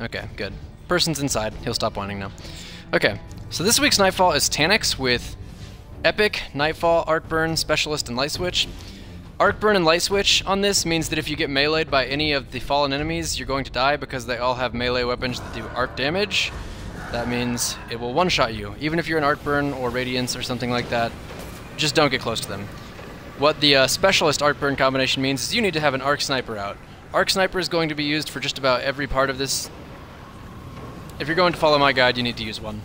Okay, good. Person's inside. He'll stop whining now. Okay, so this week's Nightfall is Taniks with Epic, Nightfall, Arcburn, Specialist, and Light Switch. Arcburn and Light Switch on this means that if you get meleeed by any of the fallen enemies, you're going to die because they all have melee weapons that do arc damage. That means it will one-shot you. Even if you're an Arcburn or Radiance or something like that, just don't get close to them. What the Specialist Arcburn combination means is you need to have an Arc Sniper out. Arc Sniper is going to be used for just about every part of this. If you're going to follow my guide, you need to use one.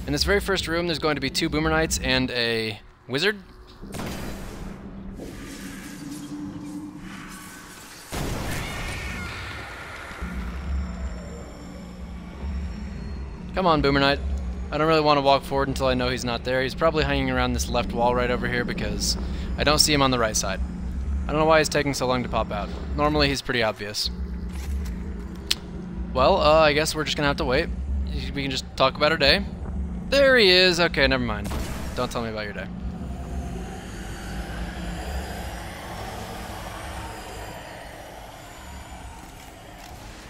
In this very first room, there's going to be 2 Boomer Knights and a Wizard. Come on, Boomer Knight. I don't really want to walk forward until I know he's not there. He's probably hanging around this left wall right over here because I don't see him on the right side. I don't know why he's taking so long to pop out. Normally he's pretty obvious. Well, I guess we're just gonna have to wait. We can just talk about our day. There he is! Okay, never mind. Don't tell me about your day.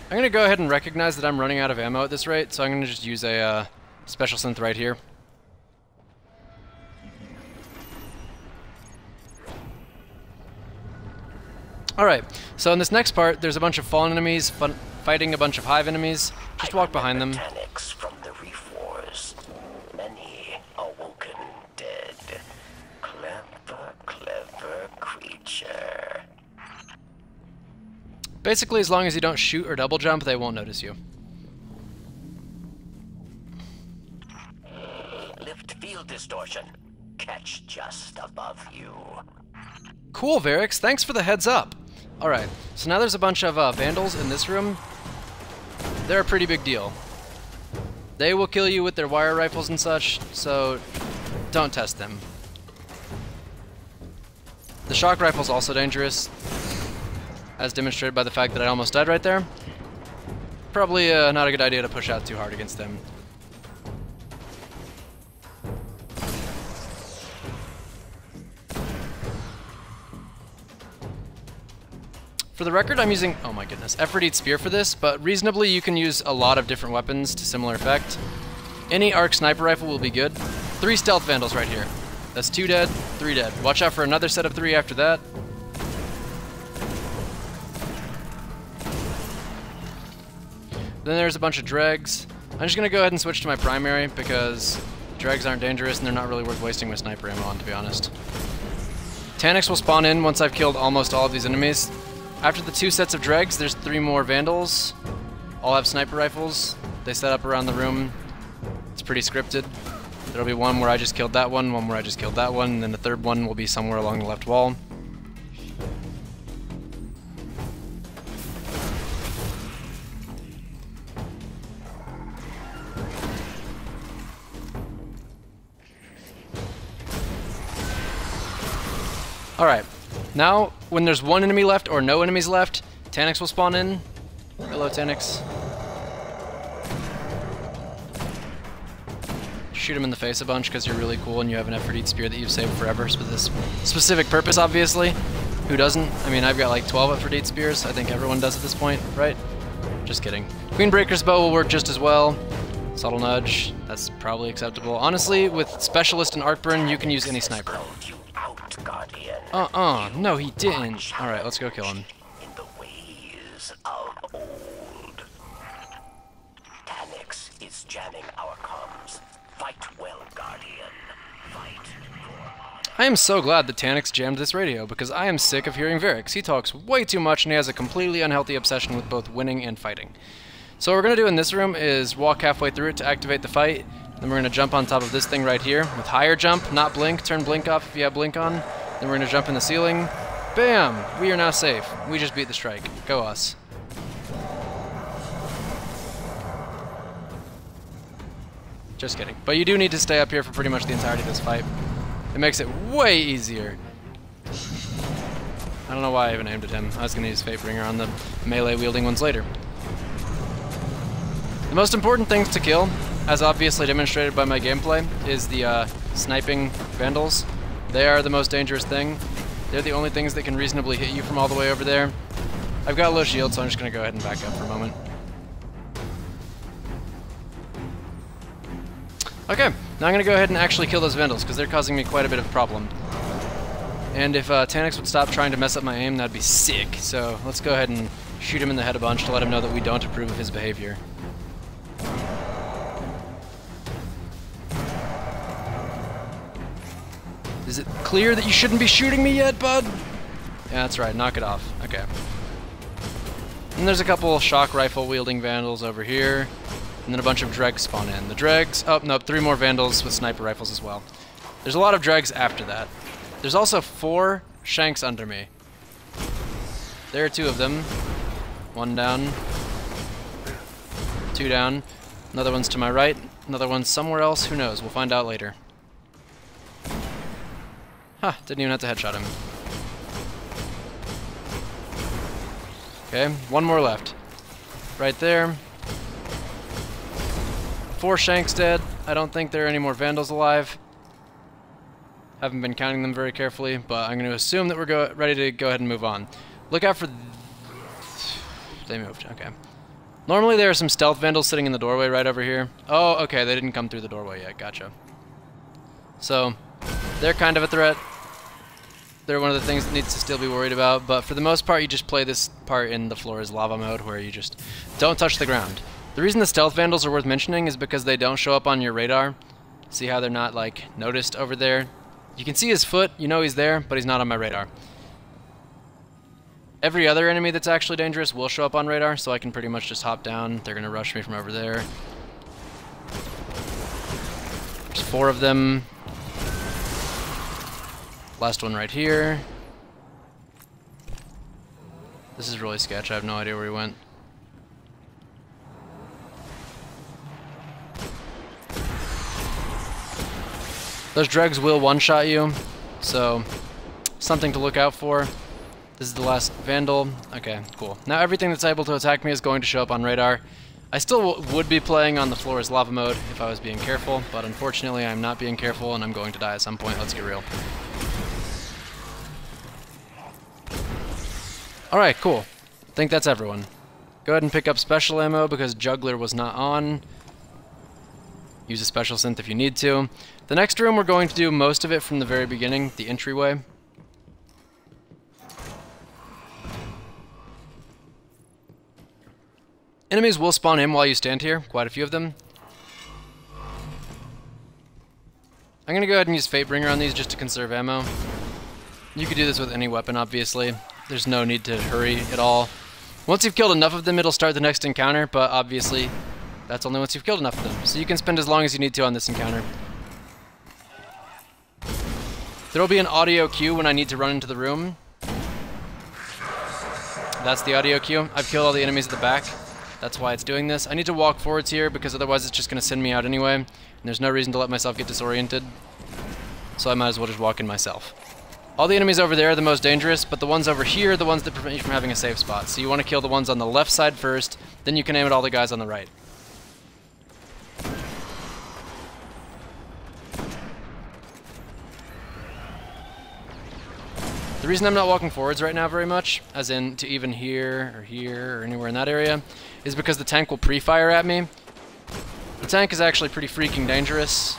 I'm gonna go ahead and recognize that I'm running out of ammo at this rate, so I'm gonna just use a special synth right here. Alright, so in this next part, there's a bunch of fallen enemies fighting a bunch of hive enemies. Just walk behind them. Taniks from the Reef Wars. Many awoken dead. Clever, clever creature. Basically, as long as you don't shoot or double jump, they won't notice you. Lift field distortion. Catch just above you. Cool, Varix. Thanks for the heads up. Alright, so now there's a bunch of Vandals in this room. They're a pretty big deal. They will kill you with their wire rifles and such, so don't test them. The shock rifle's also dangerous, as demonstrated by the fact that I almost died right there. Probably not a good idea to push out too hard against them. For the record, I'm using, oh my goodness, Aphrodite Spear for this, but reasonably you can use a lot of different weapons to similar effect. Any Arc Sniper Rifle will be good. 3 Stealth Vandals right here. That's 2 dead, 3 dead. Watch out for another set of 3 after that. Then there's a bunch of Dregs. I'm just going to go ahead and switch to my primary because Dregs aren't dangerous and they're not really worth wasting my sniper ammo on, to be honest. Taniks will spawn in once I've killed almost all of these enemies. After the 2 sets of Dregs, there's 3 more Vandals. All have sniper rifles. They set up around the room. It's pretty scripted. There'll be one where I just killed that one where I just killed that one, and then the 3rd one will be somewhere along the left wall. Alright, now when there's 1 enemy left or no enemies left, Taniks will spawn in. Hello, Taniks. Shoot him in the face a bunch because you're really cool and you have an Aphrodite Spear that you've saved forever for this specific purpose, obviously. Who doesn't? I mean, I've got like 12 Aphrodite Spears. I think everyone does at this point, right? Just kidding. Queenbreaker's Bow will work just as well. Subtle Nudge, that's probably acceptable. Honestly, with Specialist and Arcburn, you can use any sniper. No he didn't. Alright, let's go kill him. In the ways of old. Taniks is jamming our comms. Fight well, Guardian. Fight for... I am so glad that Taniks jammed this radio, because I am sick of hearing Varix. He talks way too much and he has a completely unhealthy obsession with both winning and fighting. So what we're going to do in this room is walk halfway through it to activate the fight. Then we're going to jump on top of this thing right here with higher jump, not blink. Turn blink off if you have blink on. Then we're going to jump in the ceiling. Bam! We are now safe. We just beat the strike. Go us. Just kidding. But you do need to stay up here for pretty much the entirety of this fight. It makes it way easier. I don't know why I even aimed at him. I was going to use Fate Bringer on the melee wielding ones later. The most important things to kill, as obviously demonstrated by my gameplay, is the sniping Vandals. They are the most dangerous thing. They're the only things that can reasonably hit you from all the way over there. I've got low shield, so I'm just going to go ahead and back up for a moment. Okay, now I'm going to go ahead and actually kill those Vandals, because they're causing me quite a bit of problem. And if Taniks would stop trying to mess up my aim, that'd be sick. So let's go ahead and shoot him in the head a bunch to let him know that we don't approve of his behavior. Is it clear that you shouldn't be shooting me yet, bud? Yeah, that's right, knock it off. Okay. And there's a couple shock rifle wielding Vandals over here. And then a bunch of dregs spawn in. The dregs, oh no, 3 more Vandals with sniper rifles as well. There's a lot of dregs after that. There's also 4 shanks under me. There are 2 of them. 1 down. 2 down. Another one's to my right. Another one's somewhere else. Who knows? We'll find out later. Huh, didn't even have to headshot him. Okay, 1 more left. Right there. 4 shanks dead. I don't think there are any more Vandals alive. Haven't been counting them very carefully, but I'm going to assume that we're ready to go ahead and move on. Look out for... They moved, okay. Normally there are some stealth Vandals sitting in the doorway right over here. Oh, okay, they didn't come through the doorway yet, gotcha. So, they're kind of a threat. They're one of the things that needs to still be worried about, but for the most part you just play this part in the floor is lava mode, where you just don't touch the ground. The reason the stealth Vandals are worth mentioning is because they don't show up on your radar. See how they're not, like, noticed over there? You can see his foot, you know he's there, but he's not on my radar. Every other enemy that's actually dangerous will show up on radar, so I can pretty much just hop down. They're going to rush me from over there. There's 4 of them. Last one right here. This is really sketch, I have no idea where he went. Those dregs will one-shot you, so something to look out for. This is the last Vandal. Okay, cool. Now everything that's able to attack me is going to show up on radar. I still would be playing on the floor as lava mode if I was being careful, but unfortunately I'm not being careful and I'm going to die at some point. Let's get real. Alright, cool. I think that's everyone. Go ahead and pick up special ammo because Juggler was not on. Use a special synth if you need to. The next room we're going to do most of it from the very beginning, the entryway. Enemies will spawn in while you stand here, quite a few of them. I'm going to go ahead and use Fatebringer on these just to conserve ammo. You could do this with any weapon, obviously. There's no need to hurry at all. Once you've killed enough of them, it'll start the next encounter, but obviously that's only once you've killed enough of them. So you can spend as long as you need to on this encounter. There will be an audio cue when I need to run into the room. That's the audio cue. I've killed all the enemies at the back. That's why it's doing this. I need to walk forwards here because otherwise it's just going to send me out anyway. And there's no reason to let myself get disoriented. So I might as well just walk in myself. All the enemies over there are the most dangerous, but the ones over here are the ones that prevent you from having a safe spot. So you want to kill the ones on the left side first, then you can aim at all the guys on the right. The reason I'm not walking forwards right now very much, as in to even here or anywhere in that area, is because the tank will pre-fire at me. The tank is actually pretty freaking dangerous.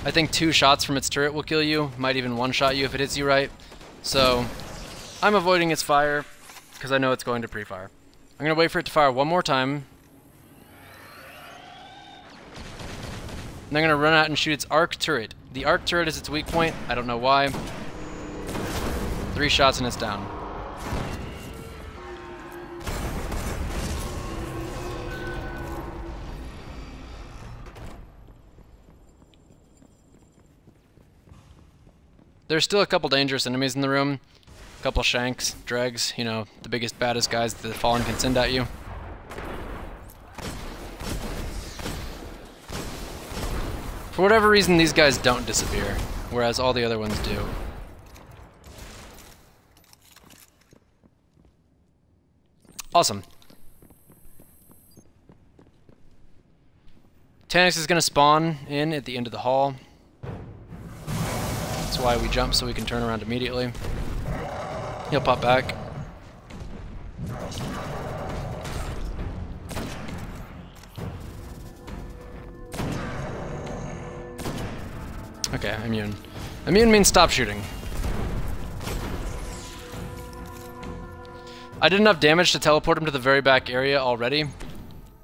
I think 2 shots from its turret will kill you, might even one-shot you if it hits you right. So I'm avoiding its fire because I know it's going to pre-fire. I'm going to wait for it to fire one more time. And I'm going to run out and shoot its arc turret. The arc turret is its weak point. I don't know why. 3 shots and it's down. There's still a couple dangerous enemies in the room. A couple shanks, dregs, you know, the biggest, baddest guys that the Fallen can send at you. For whatever reason, these guys don't disappear, whereas all the other ones do. Awesome. Taniks is going to spawn in at the end of the hall. That's why we jump, so we can turn around immediately. He'll pop back. Okay, immune. Immune means stop shooting. I did enough damage to teleport him to the very back area already.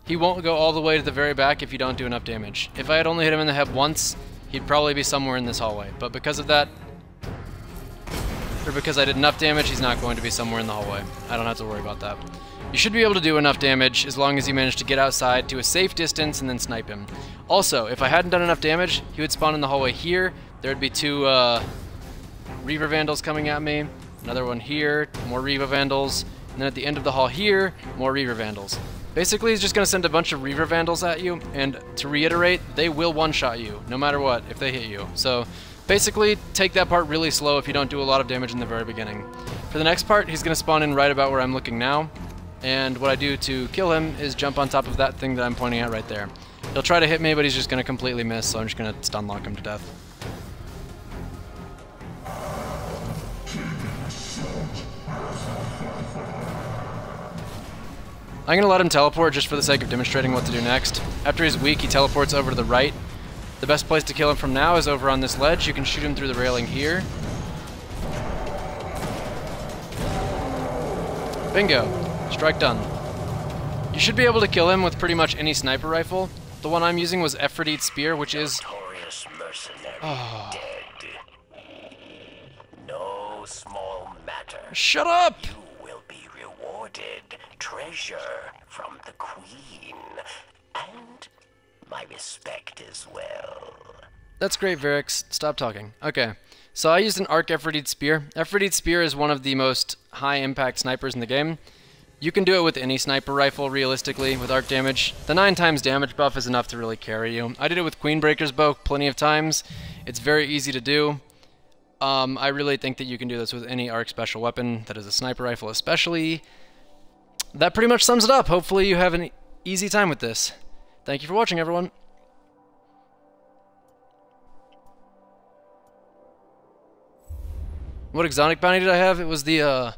He won't go all the way to the very back if you don't do enough damage. If I had only hit him in the head once, he'd probably be somewhere in this hallway. But because of that, or because I did enough damage, he's not going to be somewhere in the hallway. I don't have to worry about that. You should be able to do enough damage as long as you manage to get outside to a safe distance and then snipe him. Also, if I hadn't done enough damage, he would spawn in the hallway here. There would be two Reaver Vandals coming at me. Another one here, more Reaver Vandals. And then at the end of the hall here, more Reaver Vandals. Basically, he's just going to send a bunch of Reaver Vandals at you, and to reiterate, they will one-shot you, no matter what, if they hit you. So, basically, take that part really slow if you don't do a lot of damage in the very beginning. For the next part, he's going to spawn in right about where I'm looking now, and what I do to kill him is jump on top of that thing that I'm pointing at right there. He'll try to hit me, but he's just going to completely miss, so I'm just going to stun lock him to death. I'm going to let him teleport just for the sake of demonstrating what to do next. After he's weak, he teleports over to the right. The best place to kill him from now is over on this ledge. You can shoot him through the railing here. Bingo. Strike done. You should be able to kill him with pretty much any sniper rifle. The one I'm using was Aphrodite's Spear, which is... Oh. Dead. No small matter. Shut up! You will be rewarded. Treasure from the Queen. And my respect as well. That's great, Varix. Stop talking. Okay. So I used an Arc Aphrodite Spear. Aphrodite Spear is one of the most high-impact snipers in the game. You can do it with any sniper rifle, realistically, with arc damage. The 9 times damage buff is enough to really carry you. I did it with Queenbreaker's Bow plenty of times. It's very easy to do. I really think that you can do this with any arc special weapon that is a sniper rifle especially. That pretty much sums it up. Hopefully you have an easy time with this. Thank you for watching, everyone. What exotic bounty did I have? It was the,